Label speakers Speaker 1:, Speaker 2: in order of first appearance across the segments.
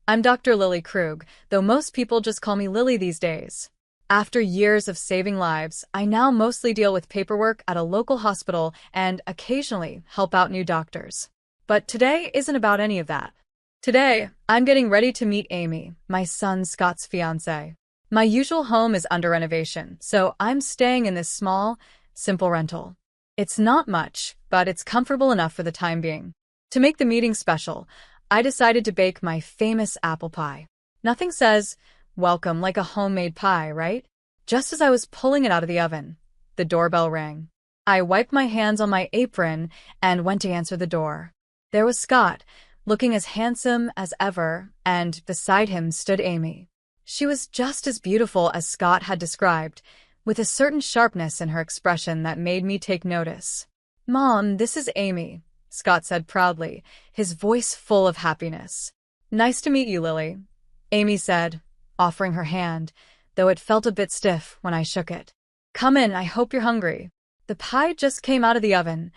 Speaker 1: I'm Dr. Lily Krug, though most people just call me Lily these days. After years of saving lives, I now mostly deal with paperwork at a local hospital and occasionally help out new doctors. But today isn't about any of that. Today, I'm getting ready to meet Amy, my son Scott's fiancée. My usual home is under renovation, so I'm staying in this small, simple rental. It's not much, but it's comfortable enough for the time being. To make the meeting special, I decided to bake my famous apple pie. Nothing says, welcome like a homemade pie, right? Just as I was pulling it out of the oven, the doorbell rang. I wiped my hands on my apron and went to answer the door. There was Scott, looking as handsome as ever, and beside him stood Amy. She was just as beautiful as Scott had described, with a certain sharpness in her expression that made me take notice. "Mom, this is Amy," Scott said proudly, his voice full of happiness. "Nice to meet you, Lily," Amy said, offering her hand, though it felt a bit stiff when I shook it. "Come in, I hope you're hungry." "The pie just came out of the oven,"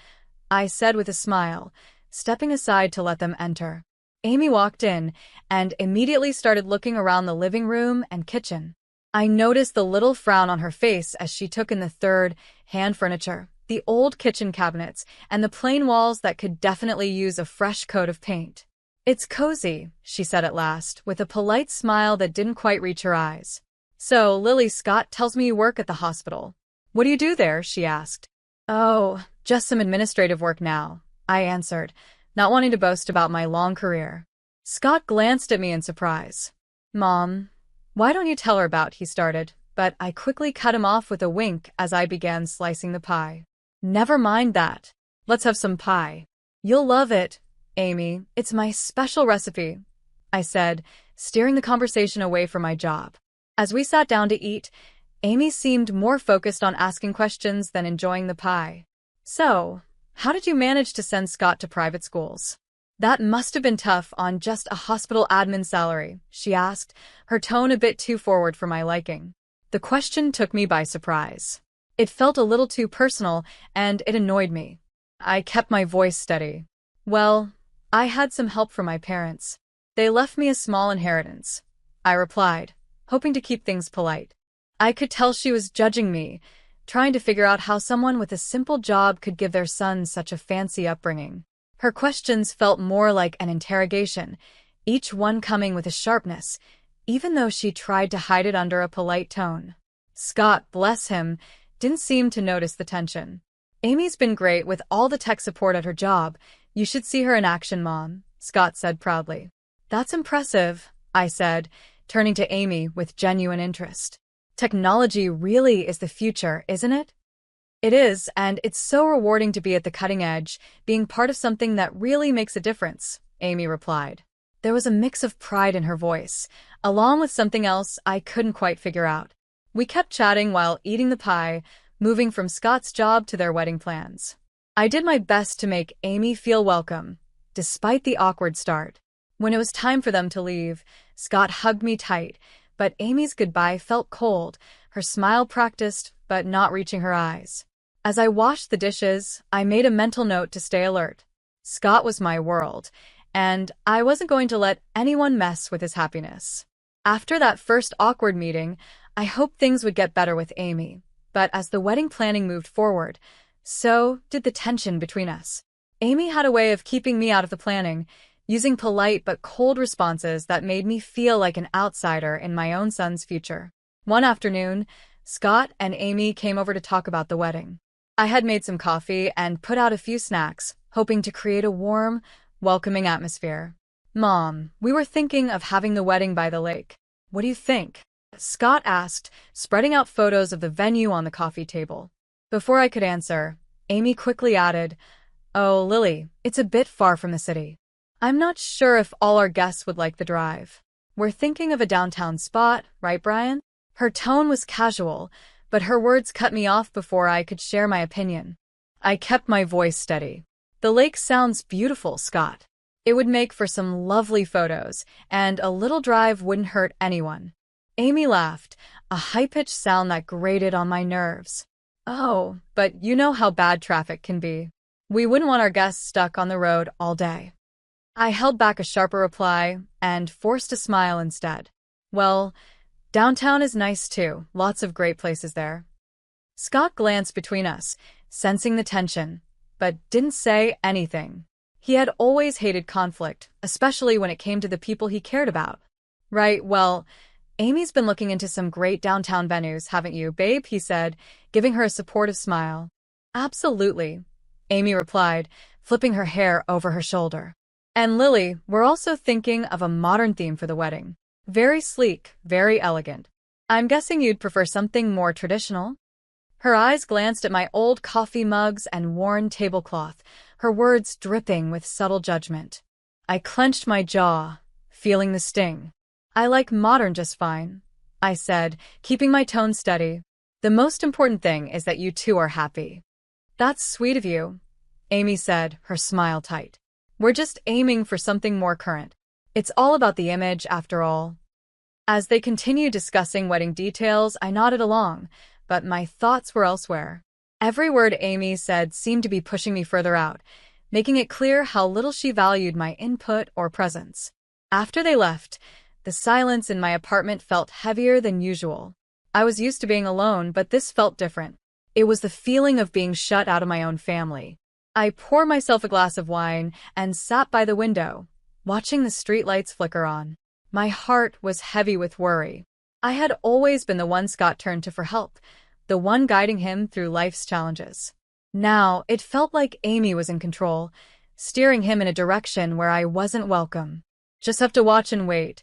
Speaker 1: I said with a smile, stepping aside to let them enter. Amy walked in and immediately started looking around the living room and kitchen. I noticed the little frown on her face as she took in the third-hand furniture, the old kitchen cabinets, and the plain walls that could definitely use a fresh coat of paint. "It's cozy," she said at last, with a polite smile that didn't quite reach her eyes. "So, Lily, Scott tells me you work at the hospital. What do you do there?" she asked. "Oh, just some administrative work now," I answered, not wanting to boast about my long career. Scott glanced at me in surprise. "Mom, why don't you tell her about," he started, but I quickly cut him off with a wink as I began slicing the pie. "Never mind that. Let's have some pie. You'll love it, Amy. It's my special recipe," I said, steering the conversation away from my job. As we sat down to eat, Amy seemed more focused on asking questions than enjoying the pie. "So, how did you manage to send Scott to private schools? That must have been tough on just a hospital admin salary," she asked, her tone a bit too forward for my liking. The question took me by surprise. It felt a little too personal, and it annoyed me. I kept my voice steady. "Well, I had some help from my parents. They left me a small inheritance," I replied, hoping to keep things polite. I could tell she was judging me, trying to figure out how someone with a simple job could give their son such a fancy upbringing. Her questions felt more like an interrogation, each one coming with a sharpness, even though she tried to hide it under a polite tone. Scott, bless him, didn't seem to notice the tension. "Amy's been great with all the tech support at her job. You should see her in action, Mom," Scott said proudly. "That's impressive," I said, turning to Amy with genuine interest. "Technology really is the future, isn't it?" "It is, and it's so rewarding to be at the cutting edge, being part of something that really makes a difference," Amy replied. There was a mix of pride in her voice, along with something else I couldn't quite figure out. We kept chatting while eating the pie, moving from Scott's job to their wedding plans. I did my best to make Amy feel welcome, despite the awkward start. When it was time for them to leave, Scott hugged me tight, but Amy's goodbye felt cold, her smile practiced but not reaching her eyes. As I washed the dishes, I made a mental note to stay alert. Scott was my world, and I wasn't going to let anyone mess with his happiness. After that first awkward meeting, I hoped things would get better with Amy, but as the wedding planning moved forward, so did the tension between us. Amy had a way of keeping me out of the planning, using polite but cold responses that made me feel like an outsider in my own son's future. One afternoon, Scott and Amy came over to talk about the wedding. I had made some coffee and put out a few snacks, hoping to create a warm, welcoming atmosphere. "Mom, we were thinking of having the wedding by the lake. What do you think?" Scott asked, spreading out photos of the venue on the coffee table. Before I could answer, Amy quickly added, "Oh, Lily, it's a bit far from the city. I'm not sure if all our guests would like the drive. We're thinking of a downtown spot, right, Brian?" Her tone was casual, but her words cut me off before I could share my opinion. I kept my voice steady. "The lake sounds beautiful, Scott. It would make for some lovely photos, and a little drive wouldn't hurt anyone." Amy laughed, a high-pitched sound that grated on my nerves. "Oh, but you know how bad traffic can be. We wouldn't want our guests stuck on the road all day." I held back a sharper reply and forced a smile instead. Well, downtown is nice too, lots of great places there. Scott glanced between us, sensing the tension, but didn't say anything. He had always hated conflict, especially when it came to the people he cared about. Right, well, Amy's been looking into some great downtown venues, haven't you, babe? He said, giving her a supportive smile. Absolutely, Amy replied, flipping her hair over her shoulder. And Lily, we're also thinking of a modern theme for the wedding. Very sleek, very elegant. I'm guessing you'd prefer something more traditional? Her eyes glanced at my old coffee mugs and worn tablecloth, her words dripping with subtle judgment. I clenched my jaw, feeling the sting. I like modern just fine, I said, keeping my tone steady. The most important thing is that you two are happy. That's sweet of you, Amy said, her smile tight. We're just aiming for something more current. It's all about the image, after all. As they continued discussing wedding details, I nodded along, but my thoughts were elsewhere. Every word Amy said seemed to be pushing me further out, making it clear how little she valued my input or presence. After they left, the silence in my apartment felt heavier than usual. I was used to being alone, but this felt different. It was the feeling of being shut out of my own family. I poured myself a glass of wine and sat by the window, watching the streetlights flicker on. My heart was heavy with worry. I had always been the one Scott turned to for help, the one guiding him through life's challenges. Now, it felt like Amy was in control, steering him in a direction where I wasn't welcome. Just have to watch and wait,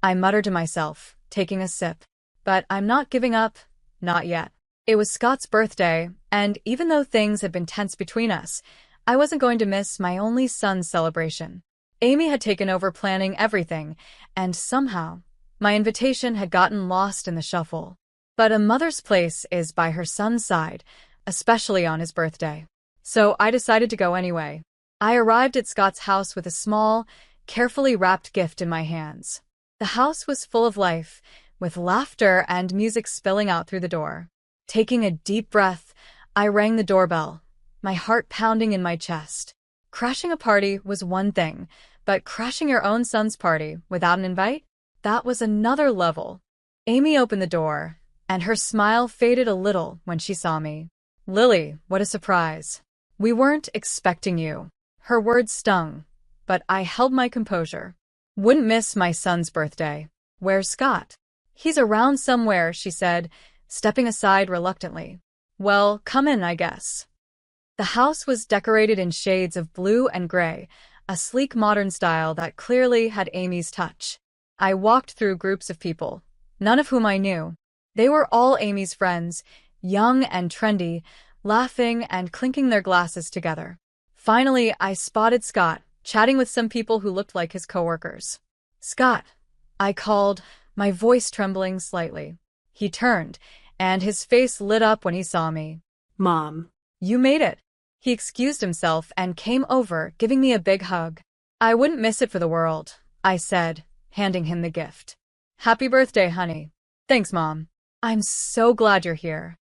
Speaker 1: I muttered to myself, taking a sip. But I'm not giving up, not yet. It was Scott's birthday, and even though things had been tense between us, I wasn't going to miss my only son's celebration. Amy had taken over planning everything, and somehow, my invitation had gotten lost in the shuffle. But a mother's place is by her son's side, especially on his birthday. So I decided to go anyway. I arrived at Scott's house with a small, carefully wrapped gift in my hands. The house was full of life, with laughter and music spilling out through the door. Taking a deep breath, I rang the doorbell, my heart pounding in my chest. Crashing a party was one thing, but crashing your own son's party without an invite? That was another level. Amy opened the door, and her smile faded a little when she saw me. Lily, what a surprise. We weren't expecting you. Her words stung, but I held my composure. Wouldn't miss my son's birthday. Where's Scott? He's around somewhere, she said, stepping aside reluctantly. Well, come in, I guess. The house was decorated in shades of blue and gray, a sleek modern style that clearly had Amy's touch. I walked through groups of people, none of whom I knew. They were all Amy's friends, young and trendy, laughing and clinking their glasses together. Finally, I spotted Scott, chatting with some people who looked like his coworkers. Scott, I called, my voice trembling slightly. He turned, and his face lit up when he saw me.
Speaker 2: Mom.
Speaker 1: You made it. He excused himself and came over, giving me a big hug. I wouldn't miss it for the world, I said, handing him the gift. Happy birthday, honey. Thanks, Mom. I'm so glad you're here.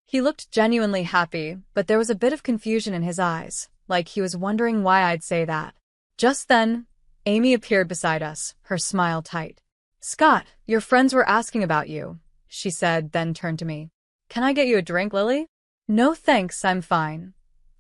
Speaker 1: He looked genuinely happy, but there was a bit of confusion in his eyes, like he was wondering why I'd say that. Just then, Amy appeared beside us, her smile tight. Scott, your friends were asking about you, she said, then turned to me. Can I get you a drink, Lily? No thanks, I'm fine,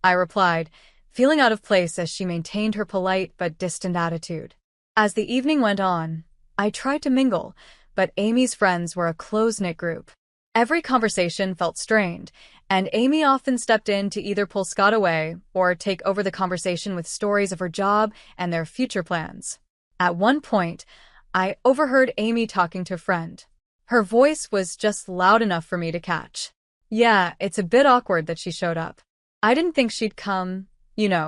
Speaker 1: I replied, feeling out of place as she maintained her polite but distant attitude. As the evening went on, I tried to mingle, but Amy's friends were a close-knit group. Every conversation felt strained, and Amy often stepped in to either pull Scott away or take over the conversation with stories of her job and their future plans. At one point, I overheard Amy talking to a friend. Her voice was just loud enough for me to catch. Yeah, it's a bit awkward that she showed up. I didn't think she'd come,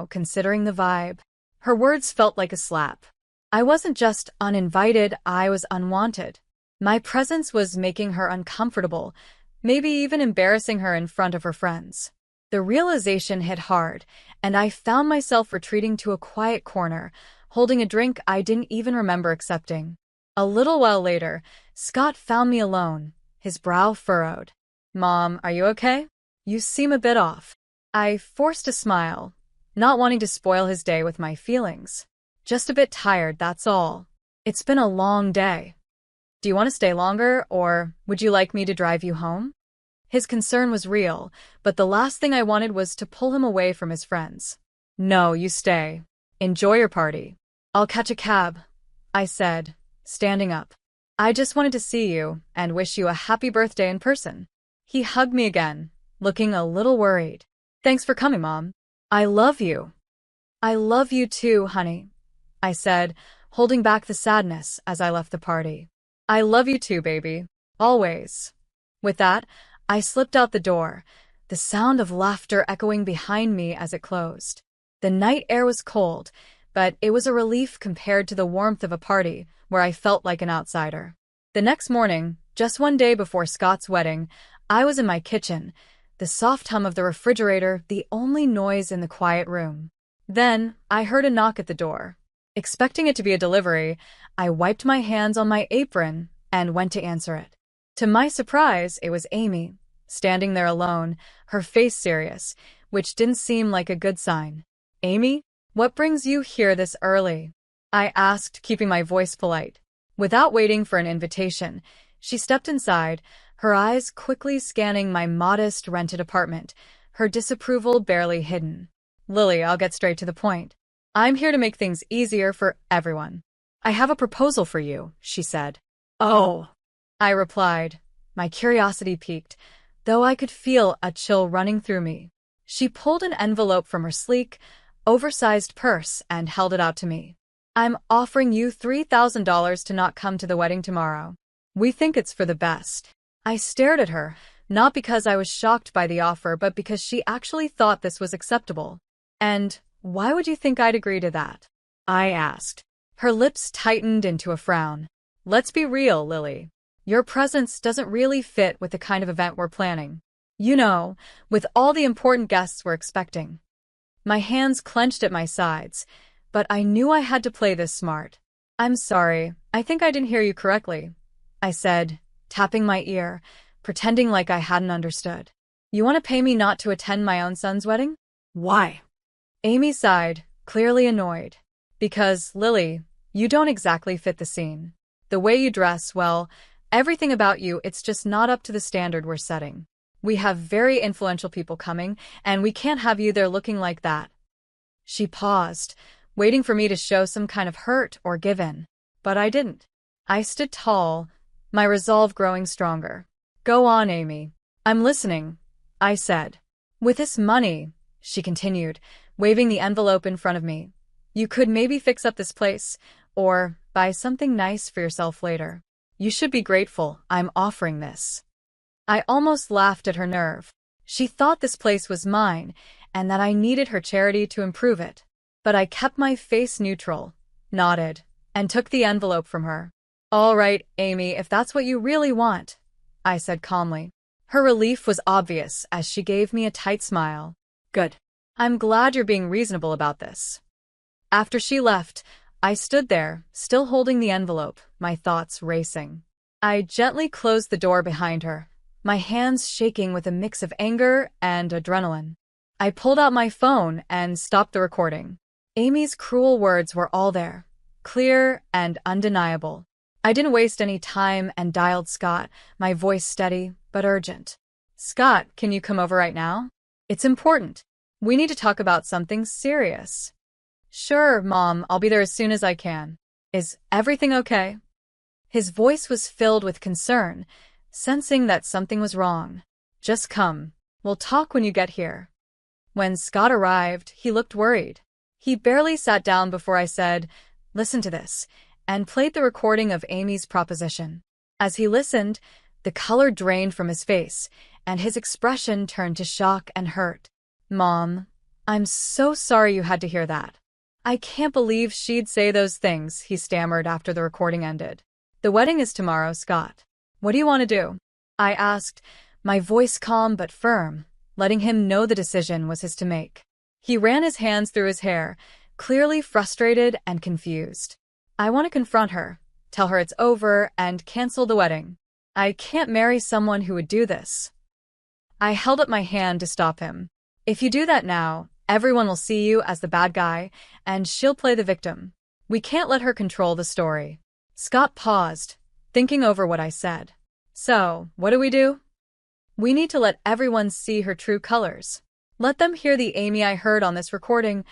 Speaker 1: considering the vibe. Her words felt like a slap. I wasn't just uninvited, I was unwanted. My presence was making her uncomfortable, maybe even embarrassing her in front of her friends. The realization hit hard, and I found myself retreating to a quiet corner, holding a drink I didn't even remember accepting. A little while later, Scott found me alone, his brow furrowed. Mom, are you okay? You seem a bit off. I forced a smile, not wanting to spoil his day with my feelings. Just a bit tired, that's all. It's been a long day. Do you want to stay longer, or would you like me to drive you home? His concern was real, but the last thing I wanted was to pull him away from his friends. No, you stay. Enjoy your party. I'll catch a cab, I said, standing up. I just wanted to see you and wish you a happy birthday in person. He hugged me again, looking a little worried. Thanks for coming, Mom. I love you. I love you too, honey, I said, holding back the sadness as I left the party. I love you too, baby. Always. With that, I slipped out the door, the sound of laughter echoing behind me as it closed. The night air was cold, but it was a relief compared to the warmth of a party where I felt like an outsider. The next morning, just one day before Scott's wedding, I was in my kitchen, the soft hum of the refrigerator the only noise in the quiet room. Then, I heard a knock at the door. Expecting it to be a delivery, I wiped my hands on my apron and went to answer it. To my surprise, it was Amy, standing there alone, her face serious, which didn't seem like a good sign. Amy, what brings you here this early? I asked, keeping my voice polite. Without waiting for an invitation, she stepped inside, her eyes quickly scanning my modest rented apartment, her disapproval barely hidden. Lily, I'll get straight to the point. I'm here to make things easier for everyone. I have a proposal for you, she said. Oh, I replied, my curiosity piqued, though I could feel a chill running through me. She pulled an envelope from her sleek, oversized purse and held it out to me. I'm offering you $3,000 to not come to the wedding tomorrow. We think it's for the best. I stared at her, not because I was shocked by the offer, but because she actually thought this was acceptable. And why would you think I'd agree to that? I asked. Her lips tightened into a frown. Let's be real, Lily. Your presence doesn't really fit with the kind of event we're planning. You know, with all the important guests we're expecting. My hands clenched at my sides, but I knew I had to play this smart. I'm sorry, I think I didn't hear you correctly, I said, tapping my ear, pretending like I hadn't understood. You want to pay me not to attend my own son's wedding? Why? Amy sighed, clearly annoyed. Because, Lily, you don't exactly fit the scene. The way you dress, well, everything about you, it's just not up to the standard we're setting. We have very influential people coming, and we can't have you there looking like that. She paused, waiting for me to show some kind of hurt or give in. But I didn't. I stood tall, my resolve growing stronger. Go on, Amy. I'm listening, I said. With this money, she continued, waving the envelope in front of me, you could maybe fix up this place, or buy something nice for yourself later. You should be grateful I'm offering this. I almost laughed at her nerve. She thought this place was mine, and that I needed her charity to improve it. But I kept my face neutral, nodded, and took the envelope from her. All right, Amy, if that's what you really want, I said calmly. Her relief was obvious as she gave me a tight smile. Good. I'm glad you're being reasonable about this. After she left, I stood there, still holding the envelope, my thoughts racing. I gently closed the door behind her, my hands shaking with a mix of anger and adrenaline. I pulled out my phone and stopped the recording. Amy's cruel words were all there, clear and undeniable. I didn't waste any time and dialed Scott, my voice steady but urgent. Scott, can you come over right now? It's important. We need to talk about something serious. Sure, Mom, I'll be there as soon as I can. Is everything okay? His voice was filled with concern, sensing that something was wrong. Just come. We'll talk when you get here. When Scott arrived, he looked worried. He barely sat down before I said, listen to this, and played the recording of Amy's proposition. As he listened, the color drained from his face, and his expression turned to shock and hurt. Mom, I'm so sorry you had to hear that. I can't believe she'd say those things, he stammered after the recording ended. The wedding is tomorrow, Scott. What do you want to do? I asked, my voice calm but firm, letting him know the decision was his to make. He ran his hands through his hair, clearly frustrated and confused. I want to confront her, tell her it's over, and cancel the wedding. I can't marry someone who would do this. I held up my hand to stop him. If you do that now, everyone will see you as the bad guy, and she'll play the victim. We can't let her control the story. Scott paused, thinking over what I said. So, what do? We need to let everyone see her true colors. Let them hear the Amy I heard on this recording,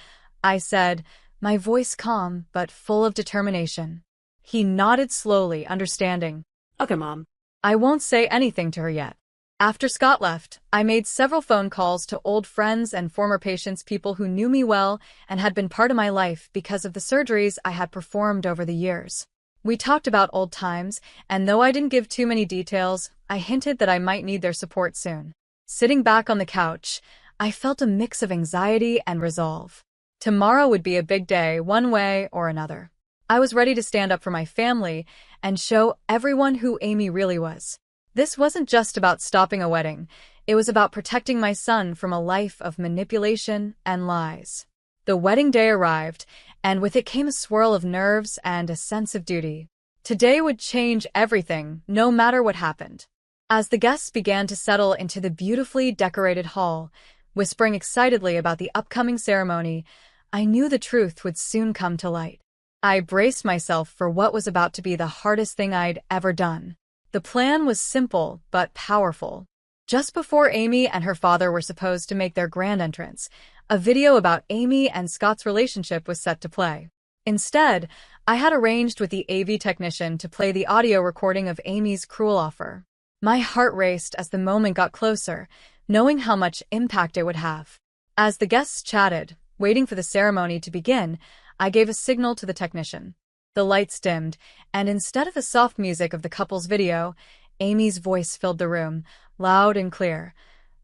Speaker 1: I said, my voice calm but full of determination. He nodded slowly, understanding.
Speaker 2: Okay, Mom.
Speaker 1: I won't say anything to her yet. After Scott left, I made several phone calls to old friends and former patients, people who knew me well and had been part of my life because of the surgeries I had performed over the years. We talked about old times, and though I didn't give too many details, I hinted that I might need their support soon. Sitting back on the couch, I felt a mix of anxiety and resolve. Tomorrow would be a big day, one way or another. I was ready to stand up for my family and show everyone who Amy really was. This wasn't just about stopping a wedding. It was about protecting my son from a life of manipulation and lies. The wedding day arrived, and with it came a swirl of nerves and a sense of duty. Today would change everything, no matter what happened. As the guests began to settle into the beautifully decorated hall, whispering excitedly about the upcoming ceremony, I knew the truth would soon come to light. I braced myself for what was about to be the hardest thing I'd ever done. The plan was simple but powerful. Just before Amy and her father were supposed to make their grand entrance, a video about Amy and Scott's relationship was set to play. Instead, I had arranged with the AV technician to play the audio recording of Amy's cruel offer. My heart raced as the moment got closer, knowing how much impact it would have. As the guests chatted, waiting for the ceremony to begin, I gave a signal to the technician. The lights dimmed, and instead of the soft music of the couple's video, Amy's voice filled the room, loud and clear.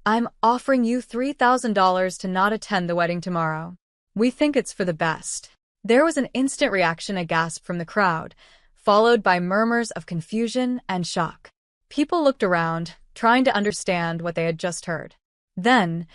Speaker 1: I'm offering you $3,000 to not attend the wedding tomorrow. We think it's for the best. There was an instant reaction, a gasp from the crowd, followed by murmurs of confusion and shock. People looked around, trying to understand what they had just heard. Then,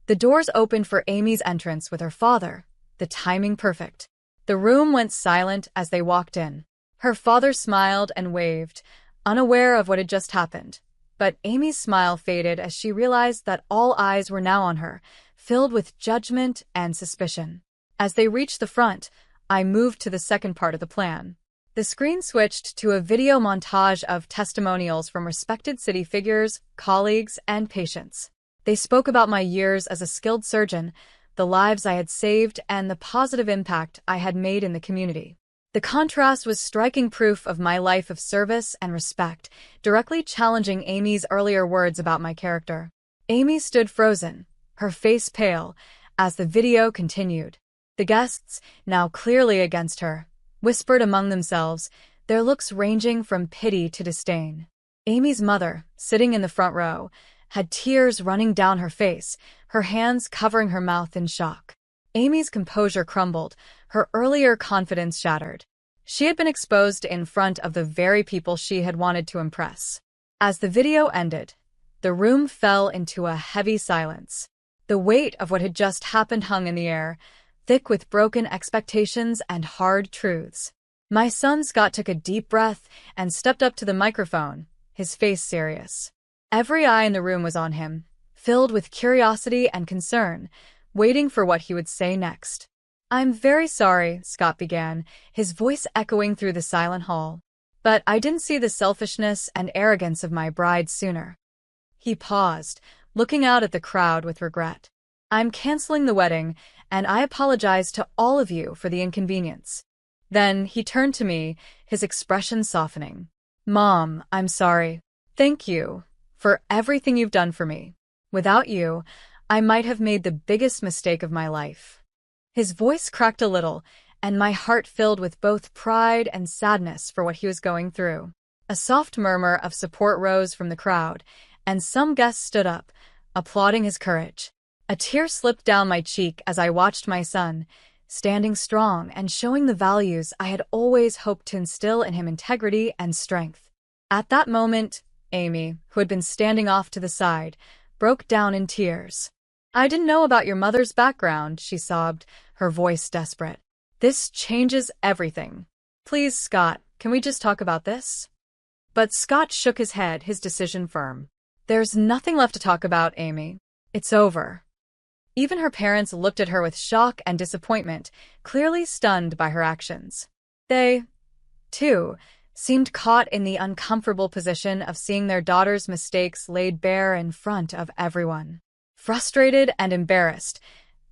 Speaker 1: the doors opened for Amy's entrance with her father, the timing perfect. The room went silent as they walked in. Her father smiled and waved, unaware of what had just happened. But Amy's smile faded as she realized that all eyes were now on her, filled with judgment and suspicion. As they reached the front, I moved to the second part of the plan. The screen switched to a video montage of testimonials from respected city figures, colleagues, and patients. They spoke about my years as a skilled surgeon, the lives I had saved, and the positive impact I had made in the community. The contrast was striking proof of my life of service and respect, directly challenging Amy's earlier words about my character. Amy stood frozen, her face pale, as the video continued. The guests, now clearly against her, whispered among themselves, their looks ranging from pity to disdain. Amy's mother, sitting in the front row, had tears running down her face, her hands covering her mouth in shock. Amy's composure crumbled, her earlier confidence shattered. She had been exposed in front of the very people she had wanted to impress. As the video ended, the room fell into a heavy silence. The weight of what had just happened hung in the air, thick with broken expectations and hard truths. My son Scott took a deep breath and stepped up to the microphone, his face serious. Every eye in the room was on him, filled with curiosity and concern, waiting for what he would say next. I'm very sorry, Scott began, his voice echoing through the silent hall. But I didn't see the selfishness and arrogance of my bride sooner. He paused, looking out at the crowd with regret. I'm canceling the wedding, and I apologize to all of you for the inconvenience. Then he turned to me, his expression softening. Mom, I'm sorry. Thank you for everything you've done for me. Without you, I might have made the biggest mistake of my life. His voice cracked a little, and my heart filled with both pride and sadness for what he was going through. A soft murmur of support rose from the crowd, and some guests stood up, applauding his courage. A tear slipped down my cheek as I watched my son, standing strong and showing the values I had always hoped to instill in him: integrity and strength. At that moment, Amy, who had been standing off to the side, broke down in tears. I didn't know about your mother's background, she sobbed, her voice desperate. This changes everything. Please, Scott, can we just talk about this? But Scott shook his head, his decision firm. There's nothing left to talk about, Amy. It's over. Even her parents looked at her with shock and disappointment, clearly stunned by her actions. They, too, seemed caught in the uncomfortable position of seeing their daughter's mistakes laid bare in front of everyone. Frustrated and embarrassed,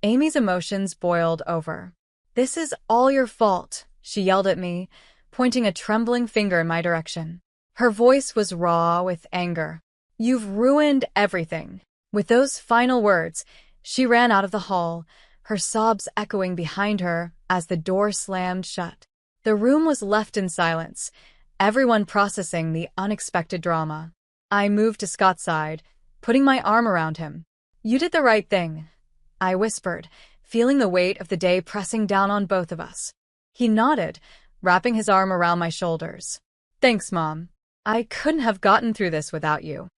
Speaker 1: Amy's emotions boiled over. "This is all your fault," she yelled at me, pointing a trembling finger in my direction. Her voice was raw with anger. "You've ruined everything." With those final words, she ran out of the hall, her sobs echoing behind her as the door slammed shut. The room was left in silence, everyone processing the unexpected drama. I moved to Scott's side, putting my arm around him. "You did the right thing," I whispered, feeling the weight of the day pressing down on both of us. He nodded, wrapping his arm around my shoulders. "Thanks, Mom. I couldn't have gotten through this without you."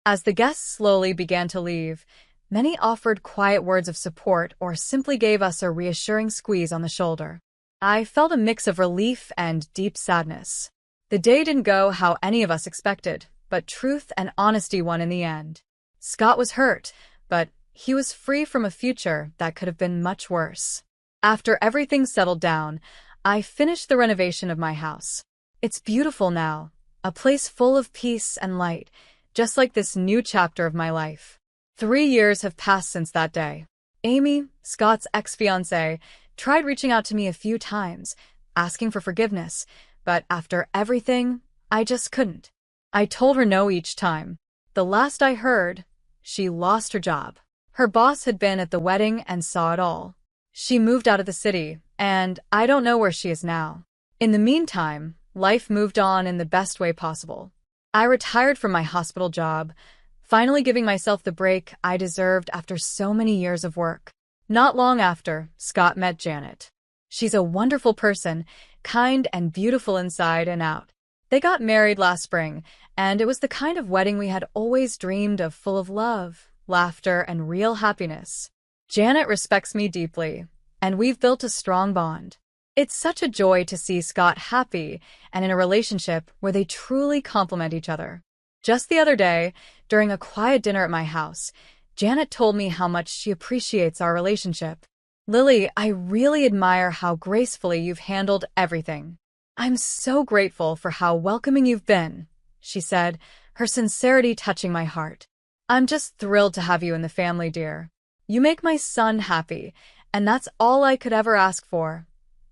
Speaker 1: As the guests slowly began to leave, many offered quiet words of support or simply gave us a reassuring squeeze on the shoulder. I felt a mix of relief and deep sadness. The day didn't go how any of us expected, but truth and honesty won in the end. Scott was hurt, but he was free from a future that could have been much worse. After everything settled down, I finished the renovation of my house. It's beautiful now, a place full of peace and light, just like this new chapter of my life. 3 years have passed since that day. Amy, Scott's ex-fiancée, tried reaching out to me a few times, asking for forgiveness, but after everything, I just couldn't. I told her no each time. The last I heard, she lost her job. Her boss had been at the wedding and saw it all. She moved out of the city, and I don't know where she is now. In the meantime, life moved on in the best way possible. I retired from my hospital job, finally giving myself the break I deserved after so many years of work. Not long after, Scott met Janet. She's a wonderful person, kind and beautiful inside and out. They got married last spring, and it was the kind of wedding we had always dreamed of, full of love, laughter, and real happiness. Janet respects me deeply, and we've built a strong bond. It's such a joy to see Scott happy and in a relationship where they truly complement each other. Just the other day, during a quiet dinner at my house, Janet told me how much she appreciates our relationship. "Lily, I really admire how gracefully you've handled everything. I'm so grateful for how welcoming you've been," she said, her sincerity touching my heart. "I'm just thrilled to have you in the family, dear. You make my son happy, and that's all I could ever ask for,"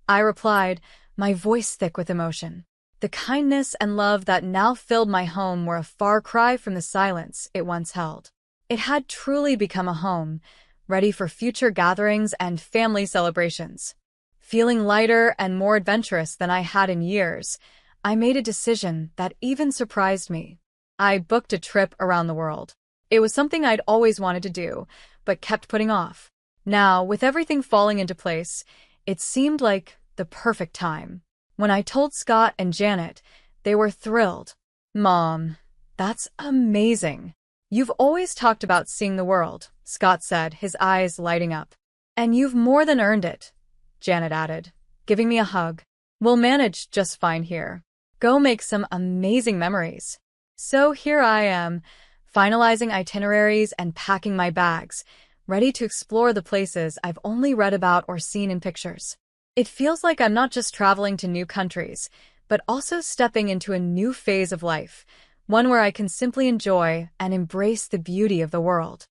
Speaker 1: I replied, my voice thick with emotion. The kindness and love that now filled my home were a far cry from the silence it once held. It had truly become a home, ready for future gatherings and family celebrations. Feeling lighter and more adventurous than I had in years, I made a decision that even surprised me. I booked a trip around the world. It was something I'd always wanted to do, but kept putting off. Now, with everything falling into place, it seemed like the perfect time. When I told Scott and Janet, they were thrilled. "Mom, that's amazing. You've always talked about seeing the world," Scott said, his eyes lighting up. "And you've more than earned it," Janet added, giving me a hug. "We'll manage just fine here. Go make some amazing memories." So here I am, finalizing itineraries and packing my bags, ready to explore the places I've only read about or seen in pictures. It feels like I'm not just traveling to new countries, but also stepping into a new phase of life, one where I can simply enjoy and embrace the beauty of the world.